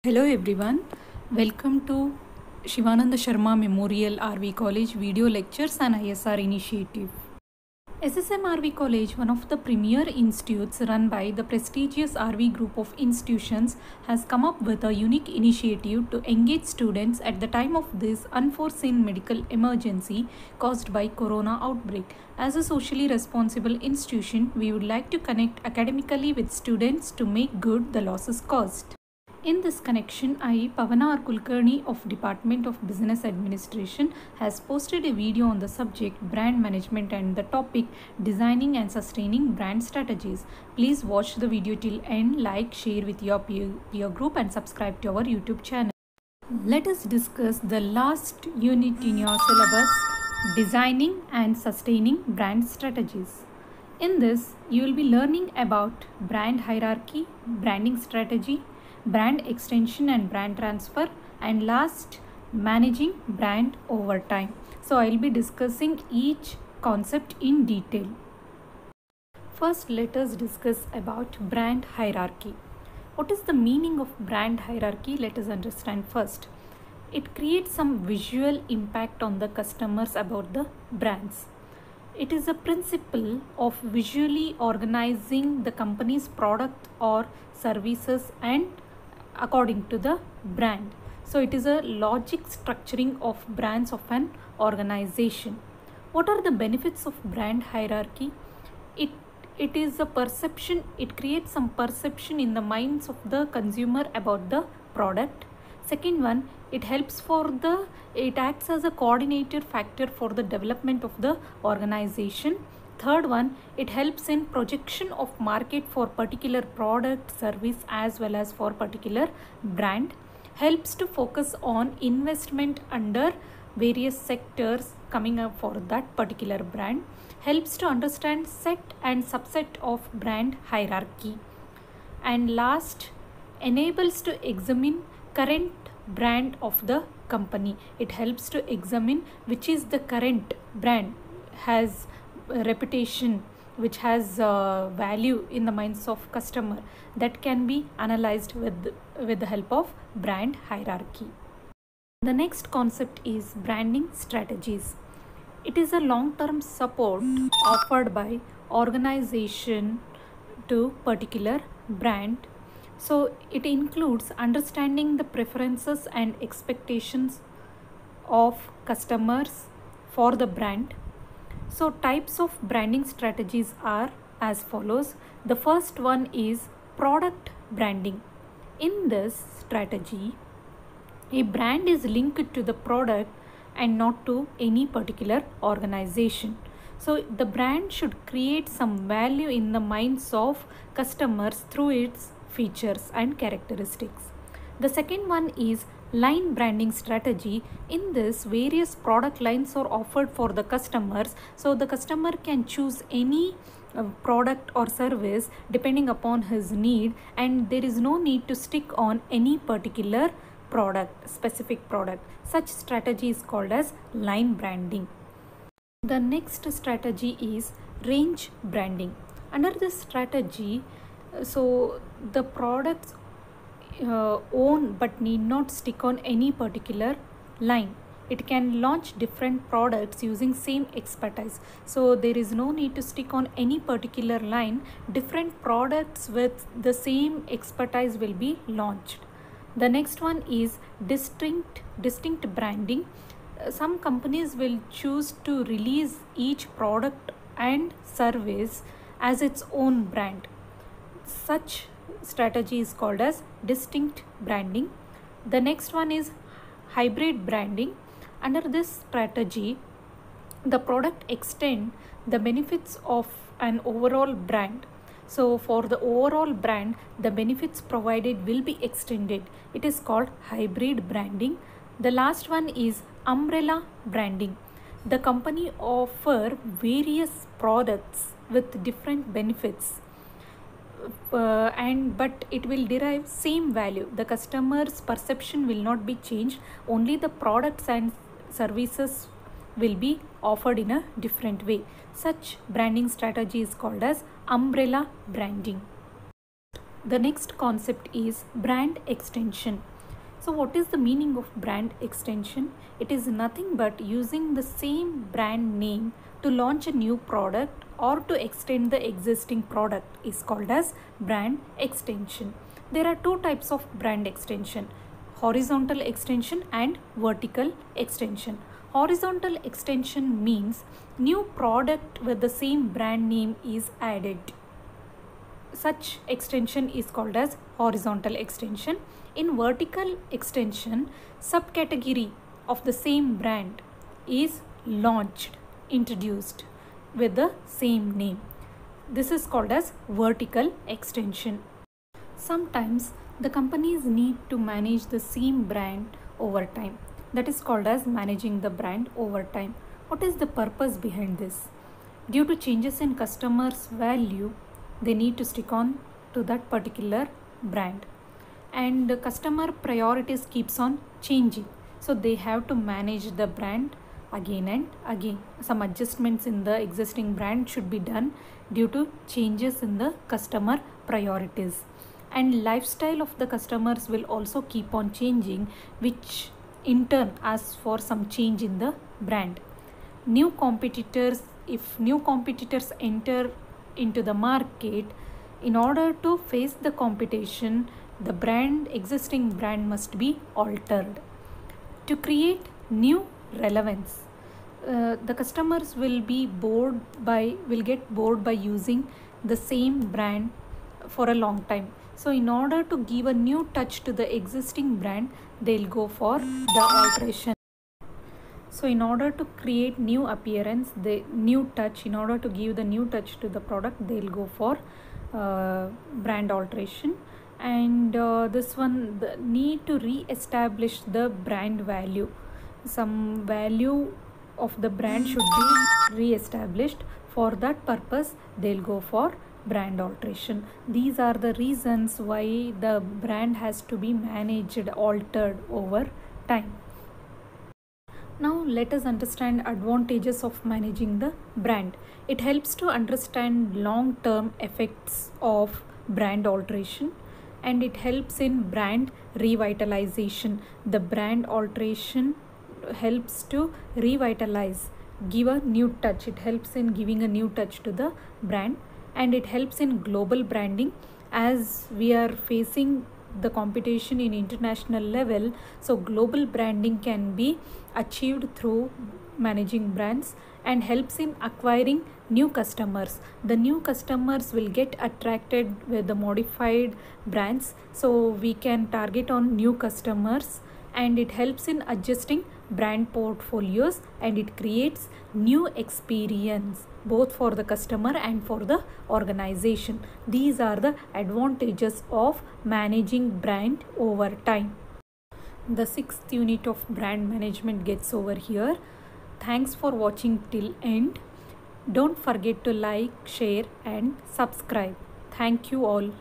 Hello everyone, welcome to Shivananda Sharma Memorial RV College video lectures and ISR initiative. SSM RV College, one of the premier institutes run by the prestigious RV group of institutions, has come up with a unique initiative to engage students at the time of this unforeseen medical emergency caused by corona outbreak. As a socially responsible institution, we would like to connect academically with students to make good the losses caused. In this connection, Pavana R. Kulkarni of Department of Business Administration has posted a video on the subject brand management and the topic designing and sustaining brand strategies. Please watch the video till end, like, share with your peer group and subscribe to our YouTube channel. Let us discuss the last unit in your syllabus, designing and sustaining brand strategies. In this, you will be learning about brand hierarchy, branding strategy, brand extension and brand transfer, and last, managing brand over time. So I will be discussing each concept in detail. First, let us discuss about brand hierarchy. What is the meaning of brand hierarchy? Let us understand first. It creates some visual impact on the customers about the brands. It is a principle of visually organizing the company's product or services and according to the brand. So it is a logic structuring of brands of an organization. What are the benefits of brand hierarchy? It is a perception. It creates some perception in the minds of the consumer about the product. Second one, it acts as a coordinator factor for the development of the organization. Third one, it helps in projection of market for particular product, service as well as for particular brand. Helps to focus on investment under various sectors coming up for that particular brand. Helps to understand set and subset of brand hierarchy. And last, enables to examine current brand of the company. It helps to examine which is the current brand has reputation, which has value in the minds of customer, that can be analyzed with the help of brand hierarchy. The next concept is branding strategies. It is a long-term support offered by organization to particular brand. So it includes understanding the preferences and expectations of customers for the brand. So types of branding strategies are as follows. The first one is product branding. In this strategy, a brand is linked to the product and not to any particular organization. So the brand should create some value in the minds of customers through its features and characteristics. The second one is line branding strategy. In this, various product lines are offered for the customers, so the customer can choose any product or service depending upon his need, and there is no need to stick on any particular specific product. Such strategy is called as line branding. The next strategy is range branding. Under this strategy, so the products own but need not stick on any particular line. It can launch different products using same expertise. So there is no need to stick on any particular line. Different products with the same expertise will be launched. The next one is distinct branding. Some companies will choose to release each product and service as its own brand. Such strategy is called as distinct branding. The next one is hybrid branding. Under this strategy, the product extend the benefits of an overall brand. So for the overall brand, the benefits provided will be extended. It is called hybrid branding. The last one is umbrella branding. The company offer various products with different benefits, but it will derive same value. The customer's perception will not be changed. Only the products and services will be offered in a different way. Such branding strategy is called as umbrella branding. The next concept is brand extension. So what is the meaning of brand extension? It is nothing but using the same brand name to launch a new product or to extend the existing product is called as brand extension. There are two types of brand extension: horizontal extension and vertical extension. Horizontal extension means new product with the same brand name is added. Such extension is called as horizontal extension. In vertical extension, subcategory of the same brand is launched, introduced with the same name. This is called as vertical extension. Sometimes the companies need to manage the same brand over time. That is called as managing the brand over time. What is the purpose behind this? Due to changes in customers' value, they need to stick on to that particular brand, and the customer priorities keeps on changing, so they have to manage the brand again and again. Some adjustments in the existing brand should be done due to changes in the customer priorities, and lifestyle of the customers will also keep on changing, which in turn asks for some change in the brand. New competitors, if new competitors enter into the market, in order to face the competition, the existing brand must be altered to create new relevance. The customers will get bored by using the same brand for a long time. So in order to give a new touch to the existing brand, they'll go for the alteration. So in order to create new appearance, in order to give the new touch to the product, they'll go for brand alteration. And this one, the need to re-establish the brand value. Some value of the brand should be re-established. For that purpose, they'll go for brand alteration. These are the reasons why the brand has to be managed, altered over time. Now let us understand advantages of managing the brand. It helps to understand long-term effects of brand alteration, and it helps in brand revitalization. The brand alteration helps to revitalize, give a new touch. It helps in giving a new touch to the brand, and it helps in global branding. As we are facing the competition in international level, so global branding can be achieved through managing brands, and helps in acquiring new customers. The new customers will get attracted with the modified brands, so we can target on new customers, and it helps in adjusting brand portfolios, and it creates new experience both for the customer and for the organization. These are the advantages of managing brand over time. The 6th unit of brand management gets over here. Thanks for watching till end. Don't forget to like, share and subscribe. Thank you all.